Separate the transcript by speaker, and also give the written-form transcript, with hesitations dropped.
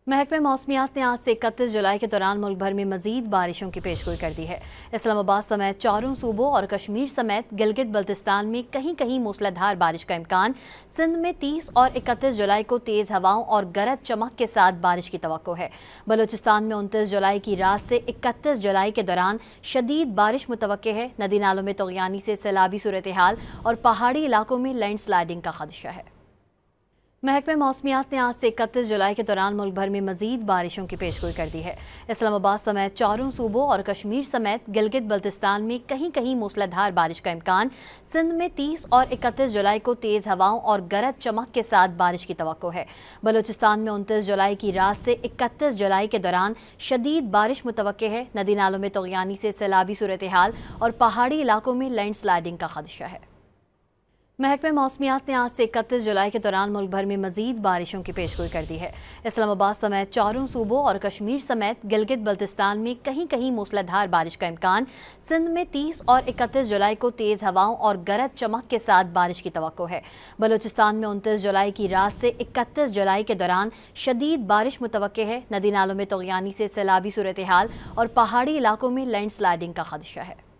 Speaker 1: महकमे मौसमियात ने आज से 31 जुलाई के दौरान मुल्क भर में मजीद बारिशों की पेशगोई कर दी है। इस्लामाबाद समेत चारों सूबों और कश्मीर समेत गिलगित बल्तिस्तान में कहीं कहीं मूसलाधार बारिश का इम्कान। सिंध में 30 और 31 जुलाई को तेज़ हवाओं और गरज चमक के साथ बारिश की तवक्को है। बलूचिस्तान में 29 जुलाई की रात से 31 जुलाई के दौरान शदीद बारिश मुतवक्के है। नदी नालों में तुग़यानी से सैलाबी सूरत हाल और पहाड़ी इलाकों में लैंड स्लाइडिंग का खदशा है। महकमे मौसमियात ने आज से 31 जुलाई के दौरान मुल्क भर में मजीद बारिशों की पेशगोई कर दी है। इस्लामाबाद समेत चारों सूबों और कश्मीर समेत गिलगित बल्तिस्तान में कहीं कहीं मूसलाधार बारिश का इम्कान। सिंध में 30 और 31 जुलाई को तेज़ हवाओं और गरज चमक के साथ बारिश की तवक्को है। बलूचिस्तान में 29 जुलाई की रात से 31 जुलाई के दौरान शदीद बारिश मुतवक्के है। नदी नालों में तुग़यानी से सैलाबी सूरत हाल और पहाड़ी इलाकों में लैंड स्लाइडिंग का खदशा है। महकमे मौसमियात ने आज से 31 जुलाई के दौरान मुल्क भर में मजीद बारिशों की पेशगोई कर दी है। इस्लामाबाद समेत चारों सूबों और कश्मीर समेत गिलगित बल्तिस्तान में कहीं कहीं मूसलाधार बारिश का इम्कान। सिंध में 30 और 31 जुलाई को तेज़ हवाओं और गरज चमक के साथ बारिश की तवक्को है। बलूचिस्तान में 29 जुलाई की रात से 31 जुलाई के दौरान शदीद बारिश मुतवक्के है। नदी नालों में तुग़यानी से सैलाबी सूरत हाल और पहाड़ी इलाकों में लैंड स्लाइडिंग का खदशा है।